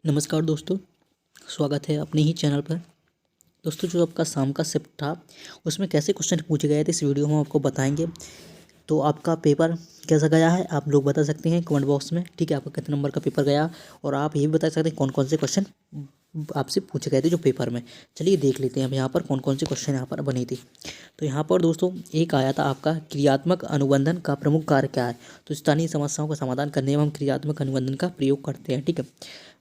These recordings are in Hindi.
नमस्कार दोस्तों, स्वागत है अपने ही चैनल पर। दोस्तों, जो आपका शाम का शिफ्ट था उसमें कैसे क्वेश्चन पूछे गए थे इस वीडियो में हम आपको बताएंगे। तो आपका पेपर कैसा गया है आप लोग बता सकते हैं कमेंट बॉक्स में। ठीक है, आपका कितने नंबर का पेपर गया और आप ये भी बता सकते हैं कौन कौन से क्वेश्चन आपसे पूछे गए थे जो पेपर में। चलिए देख लेते हैं हम यहाँ पर कौन कौन से क्वेश्चन यहाँ पर बने थे। तो यहाँ पर दोस्तों एक आया था आपका क्रियात्मक अनुबंधन का प्रमुख कार्य क्या है। तो स्थानीय समस्याओं का समाधान करने में हम क्रियात्मक अनुबंधन का प्रयोग करते हैं। ठीक है,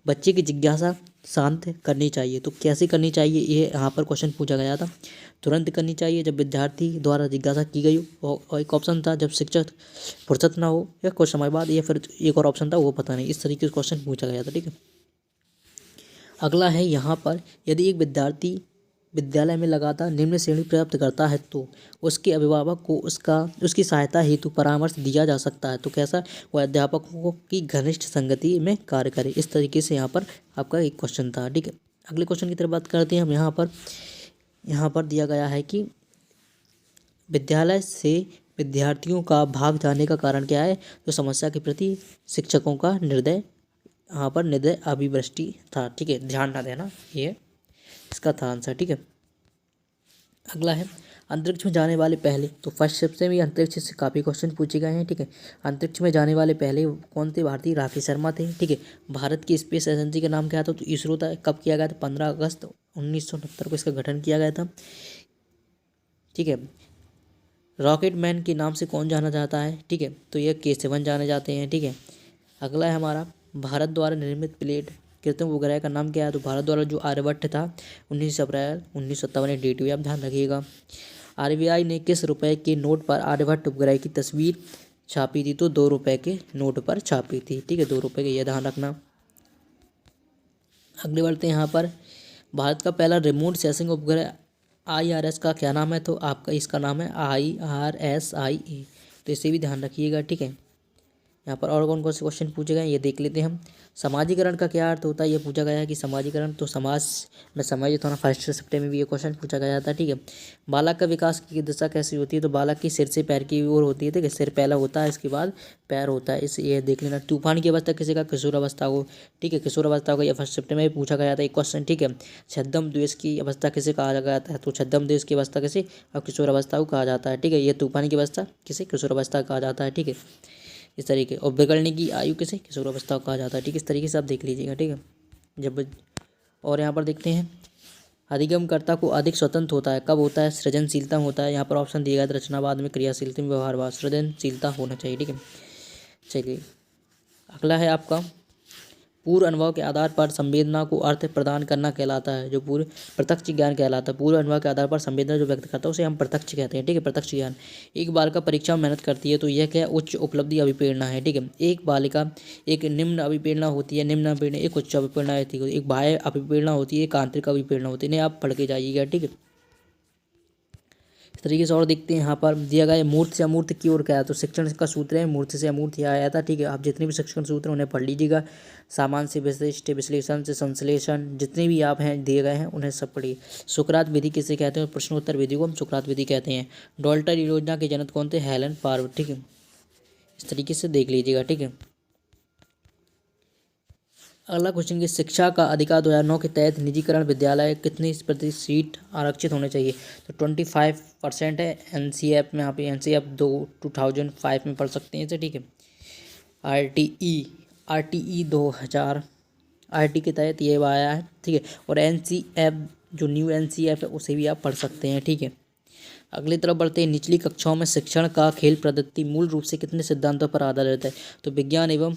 बच्चे की जिज्ञासा शांत करनी चाहिए। तो कैसे करनी चाहिए ये यहाँ पर क्वेश्चन पूछा गया था। तुरंत करनी चाहिए जब विद्यार्थी द्वारा जिज्ञासा की गई हो, और एक ऑप्शन था जब शिक्षक फुर्सत ना हो, या कुछ समय बाद, या फिर एक और ऑप्शन था वो पता नहीं। इस तरीके से क्वेश्चन पूछा गया था। ठीक है, अगला है यहाँ पर यदि एक विद्यार्थी विद्यालय में लगातार निम्न श्रेणी प्राप्त करता है तो उसके अभिभावक को उसकी सहायता हेतु परामर्श दिया जा सकता है। तो कैसा, वह अध्यापकों की घनिष्ठ संगति में कार्य करे। इस तरीके से यहाँ पर आपका एक क्वेश्चन था। ठीक है, अगले क्वेश्चन की तरफ बात करते हैं हम। यहाँ पर दिया गया है कि विद्यालय से विद्यार्थियों का भाग जाने का कारण क्या है। तो समस्या के प्रति शिक्षकों का निर्दय, यहाँ पर निर्दय अभिवृष्टि था। ठीक है, ध्यान ना देना, ये इसका था आंसर। ठीक है, अगला है अंतरिक्ष में जाने वाले पहले। तो फर्स्ट शिफ्ट से भी अंतरिक्ष से काफ़ी क्वेश्चन पूछे गए हैं। ठीक है, अंतरिक्ष में जाने वाले पहले कौन थे भारतीय, राकेश शर्मा थे। ठीक है, भारत की स्पेस एजेंसी का नाम क्या था। तो इसरो था। कब किया गया था, 15 अगस्त 1969 को इसका गठन किया गया था। ठीक है, रॉकेट मैन के नाम से कौन जाना जाता है। ठीक है, तो ये के7 जाने जाते हैं। ठीक है, अगला है हमारा भारत द्वारा निर्मित प्लेट कृत्रिम उपग्रह का नाम क्या है। तो भारत द्वारा जो आर्यभट्ट था 19 अप्रैल 1957 डेट हुई, आप ध्यान रखिएगा। आरबीआई ने किस रुपए के नोट पर आर्यभट्ट उपग्रह की तस्वीर छापी थी। तो 2 रुपए के नोट पर छापी थी। ठीक है, 2 रुपए के, यह ध्यान रखना। अगले बढ़ते हैं यहाँ पर भारत का पहला रिमोट सेंसिंग उपग्रह IRS का क्या नाम है। तो आपका इसका नाम है IRSIA। तो इसे भी ध्यान रखिएगा। ठीक है, यहाँ पर और कौन कौन से क्वेश्चन पूछे गए ये देख लेते हैं हम। समाजीकरण का क्या अर्थ होता है, ये पूछा गया है कि समाजीकरण तो समाज में समायोजित होना। फर्स्ट शिफ्ट में भी ये क्वेश्चन पूछा गया था। ठीक है, बालक का विकास की दिशा कैसी होती है। तो बालक की सिर से पैर की ओर होती है। ठीक है, सिर पहला होता है, इसके बाद पैर होता है। इस ये देख लेना। तूफान की अवस्था किसी का, किशोर अवस्था को। ठीक है, किशोर अवस्था को ये फर्स्ट शिफ्ट में भी पूछा गया था एक क्वेश्चन। ठीक है, छद्म द्वेष की अवस्था किसे कहा जाता है। तो छद्म द्वेष की अवस्था किसे, और किशोर अवस्था को कहा जाता है। ठीक है, ये तूफान की अवस्था किसे, किशोर अवस्था कहा जाता है। ठीक है, इस तरीके, और बिगड़ने की आयु किसे, किशोर अवस्था को कहा जाता है। ठीक है, इस तरीके से आप देख लीजिएगा। ठीक है, जब और यहाँ पर देखते हैं अधिगमकर्ता को अधिक स्वतंत्र होता है कब होता है, सृजनशीलता में होता है। यहाँ पर ऑप्शन दिया गया था रचनावाद में, क्रियाशीलता में, व्यवहारवाद। सृजनशीलता होना चाहिए। ठीक है, चलिए अगला है आपका पूर्व अनुभव के आधार पर संवेदना को अर्थ प्रदान करना कहलाता है। जो पूर्व प्रत्यक्ष ज्ञान कहलाता है। पूर्व अनुभव के आधार पर संवेदना जो व्यक्त करता है उसे हम प्रत्यक्ष कहते हैं। ठीक है, प्रत्यक्ष ज्ञान। एक बालिका परीक्षा में मेहनत करती है तो यह क्या, उच्च उपलब्धि अभिप्रेरणा है। ठीक है, एक बालिका एक निम्न अभिप्रेरणा होती है, निम्न अभिप्रेरणा एक उच्च अभिप्रेरणा होती है, एक बाह्य अभिप्रेरणा होती है, एक आंतरिक अभिप्रेरणा होती है। इन्हें आप पढ़ के जाइएगा। ठीक है, इस तरीके से और देखते हैं। यहाँ पर दिया गया है मूर्त से अमूर्त की ओर क्या है। तो शिक्षण का सूत्र है मूर्त से अमूर्त यह आया था। ठीक है, आप जितने भी शिक्षण सूत्र हैं उन्हें पढ़ लीजिएगा। सामान्य से विशिष्ट, विश्लेषण से संश्लेषण, जितने भी आप हैं दिए गए हैं उन्हें सब पढ़िए। सुकरात विधि किसे कहते हैं। प्रश्नोत्तर विधि को हम सुकरात विधि कहते हैं। डॉल्टर योजना के जनक कौन थे, हेलन पार्वर। ठीक है, इस तरीके से देख लीजिएगा। ठीक है, अगला क्वेश्चन की शिक्षा का अधिकार 2009 के तहत निजीकरण विद्यालय कितनी प्रति सीट आरक्षित होने चाहिए। तो 25% है। NCF में, यहाँ पे NCF 2005 में पढ़ सकते हैं इसे। ठीक है, RTE 2000 RT के तहत ये आया है। ठीक है, और NCF जो न्यू NCF है उसे भी आप पढ़ सकते हैं। ठीक है, अगली तरफ बढ़ते हैं। निचली कक्षाओं में शिक्षण का खेल पद्धति मूल रूप से कितने सिद्धांतों पर आधारित है। तो विज्ञान एवं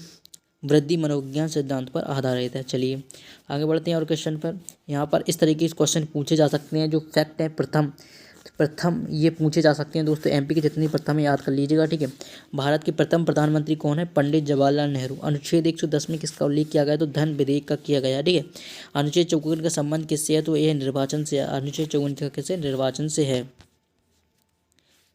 वृद्धि मनोविज्ञान सिद्धांत पर आधारित है। चलिए आगे बढ़ते हैं और क्वेश्चन पर। यहाँ पर इस तरीके के क्वेश्चन पूछे जा सकते हैं जो फैक्ट है। प्रथम ये पूछे जा सकते हैं दोस्तों। MP के जितनी प्रथम याद कर लीजिएगा। ठीक है, भारत के प्रथम प्रधानमंत्री कौन है, पंडित जवाहरलाल नेहरू। अनुच्छेद 110 में किसका उल्लेख किया गया। तो धन विधेयक का किया गया। ठीक है, अनुच्छेद 54 का संबंध किससे है। तो यह निर्वाचन से। अनुच्छेद 54 का किससे, निर्वाचन से है।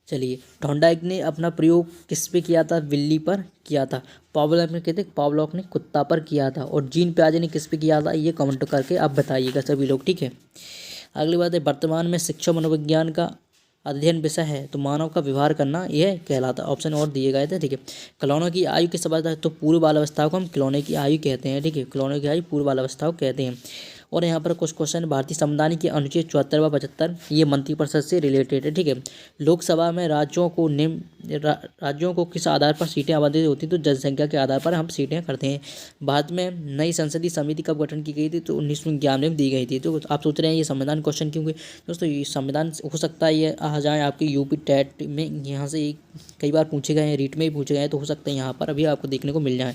चलिए, थॉर्नडाइक ने अपना प्रयोग किस पे किया था, बिल्ली पर किया था। पावलोव ने कुत्ता पर किया था। और जीन पियाजे ने किस पे किया था, ये कमेंट करके आप बताइएगा सभी लोग। ठीक है, अगली बात है वर्तमान में शिक्षा मनोविज्ञान का अध्ययन विषय है तो मानव का व्यवहार करना यह कहलाता। ऑप्शन और दिए गए थे, ठीक है। खिलौनों की आयु किस अवस्था, तो पूर्व बाल अवस्था को हम खिलौने की आयु कहते हैं, ठीक है। खिलौनों की आयु पूर्व बाल अवस्था को कहते हैं। और यहाँ पर कुछ क्वेश्चन, भारतीय संविधान की अनुच्छेद 74 व 75 ये मंत्रिपरिषद से रिलेटेड है, ठीक है। लोकसभा में राज्यों को किस आधार पर सीटें आवंटित होती हैं, तो जनसंख्या के आधार पर हम सीटें करते हैं। भारत में नई संसदीय समिति कब गठन की गई थी, तो 1991 में दी गई थी। तो आप सोच रहे हैं ये संविधान क्वेश्चन क्यों गए दोस्तों, ये संविधान हो सकता है ये आ जाए आपके यूपी टेट में, यहाँ से कई बार पूछे गए हैं, रीट में भी पूछे गए हैं, तो हो सकता है यहाँ पर अभी आपको देखने को मिल जाए।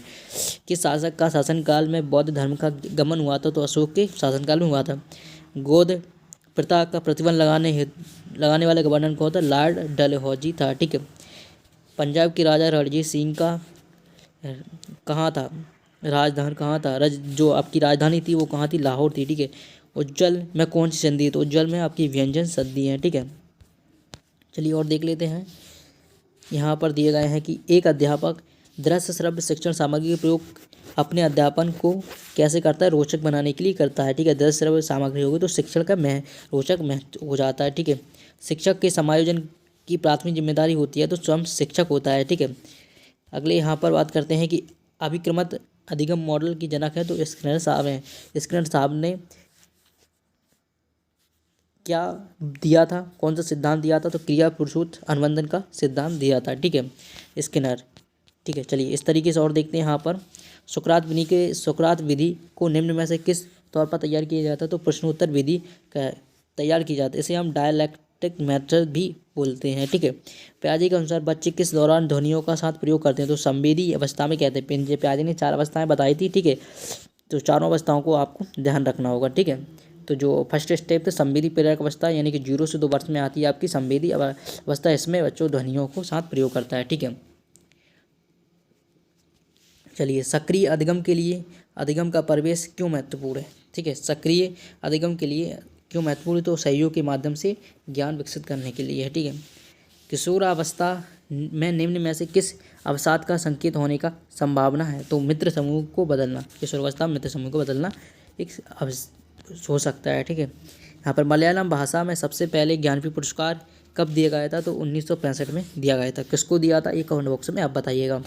किस शासक का शासनकाल में बौद्ध धर्म का गमन हुआ था, तो अशोक के शासनकाल में हुआ था। गोद प्रथा का प्रतिबंध लगाने वाले गवर्नर कौन था, लॉर्ड डलहौजी था, ठीक है। पंजाब के राजा रणजीत सिंह का कहाँ था राजधानी, कहाँ था जो आपकी राजधानी थी वो कहाँ थी, लाहौर थी, ठीक है। उज्जैन में कौन सी संधि है, तो उज्जैन में आपकी व्यंजन संधि है, ठीक है। चलिए और देख लेते हैं। यहाँ पर दिए गए हैं कि एक अध्यापक दृश्य श्रव्य शिक्षण सामग्री का प्रयोग अपने अध्यापन को कैसे करता है, रोचक बनाने के लिए करता है, ठीक है। दृश्य श्रव्य सामग्री होगी तो शिक्षण का रोचक हो जाता है, ठीक है। शिक्षक के समायोजन की प्राथमिक जिम्मेदारी होती है तो स्वयं शिक्षक होता है, ठीक है। अगले यहाँ पर बात करते हैं कि अभिक्रमित अधिगम मॉडल की जनक है, तो स्किनर साहब हैं। स्किनर साहब ने क्या दिया था, कौन सा सिद्धांत दिया था, तो क्रिया पुरुषोत्त अनुबंधन का सिद्धांत दिया था, ठीक है, स्किनर, ठीक है। चलिए इस तरीके से और देखते हैं यहाँ पर। सुकरात विधि को निम्न में से किस तौर पर तैयार किया जाता है, तो प्रश्नोत्तर विधि का तैयार की जाती है, इसे हम डायलैक्टिक मेथड भी बोलते हैं, ठीक है। प्याजे के अनुसार बच्चे किस दौरान ध्वनियों का साथ प्रयोग करते हैं, तो संवेदी अवस्था में कहते हैं। प्याजे ने 4 अवस्थाएं बताई थी, ठीक है, तो चारों अवस्थाओं को आपको ध्यान रखना होगा, ठीक है। तो जो फर्स्ट स्टेप है संवेदी प्रेरक अवस्था, यानी कि 0 से 2 वर्ष में आती है आपकी संवेदी अवस्था, इसमें बच्चों ध्वनियों को साथ प्रयोग करता है, ठीक है। चलिए सक्रिय अधिगम के लिए अधिगम का प्रवेश क्यों महत्वपूर्ण है, ठीक है। सक्रिय अधिगम के लिए क्यों महत्वपूर्ण, तो सहयोग के माध्यम से ज्ञान विकसित करने के लिए है, ठीक है। किशोरावस्था में निम्न में से किस अवसाद का संकेत होने का संभावना है, तो मित्र समूह को बदलना। किशोरावस्था में मित्र समूह को बदलना एक हो सकता है, ठीक है। यहाँ पर मलयालम भाषा में सबसे पहले ज्ञानपीठ पुरस्कार कब दिया गया था, तो 1965 में दिया गया था। किसको दिया था, ये कमेंट बॉक्स में आप बताइएगा।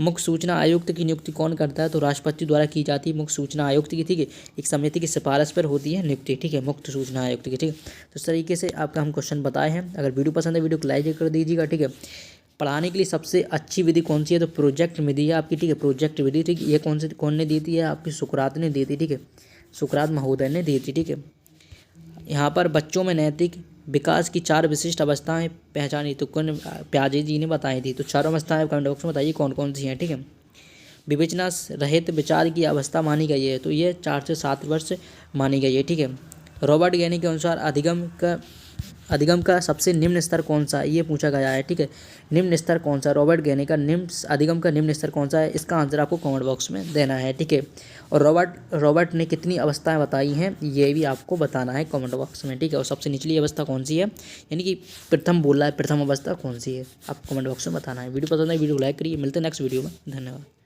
मुख्य सूचना आयुक्त की नियुक्ति कौन करता है, तो राष्ट्रपति द्वारा की जाती है मुख्य सूचना आयुक्त की, ठीक है। एक समिति की सिफारिश पर होती है नियुक्ति, ठीक है, मुख्य सूचना आयुक्त की, ठीक है। तो इस तरीके से आपका हम क्वेश्चन बताए हैं। अगर वीडियो पसंद है वीडियो को लाइक कर दीजिएगा, ठीक है। पढ़ाने के लिए सबसे अच्छी विधि कौन सी है, तो प्रोजेक्ट विधि है आपकी, ठीक है, प्रोजेक्ट विधि, ठीक है। ये कौन ने दी थी, है आपकी सुकरात ने दी थी, ठीक है, सुकरात महोदय ने दी थी, ठीक है। यहाँ पर बच्चों में नैतिक विकास की 4 विशिष्ट अवस्थाएं पहचानी, तो कौन, प्याजे जी ने बताई थी। तो 4 अवस्थाएं कमेंट बॉक्स में बताइए कौन कौन सी हैं, ठीक है। विवेचना रहित विचार की अवस्था मानी गई है, तो ये 4 से 7 वर्ष मानी गई है, ठीक है। रॉबर्ट गैनी के अनुसार अधिगम का सबसे निम्न स्तर कौन सा है, ये पूछा गया है, ठीक है। निम्न स्तर कौन सा, रॉबर्ट गैनी का अधिगम का निम्न स्तर कौन सा है, इसका आंसर आपको कमेंट बॉक्स में देना है, ठीक है। और रॉबर्ट ने कितनी अवस्थाएं बताई हैं, ये भी आपको बताना है कमेंट बॉक्स में, ठीक है। और सबसे निचली अवस्था कौन सी है, यानी कि प्रथम बोला है, प्रथम अवस्था कौन सी है, आप कमेंट बॉक्स में बताना है। वीडियो पसंद है वीडियो को लाइक करिए, मिलते हैं नेक्स्ट वीडियो में, धन्यवाद।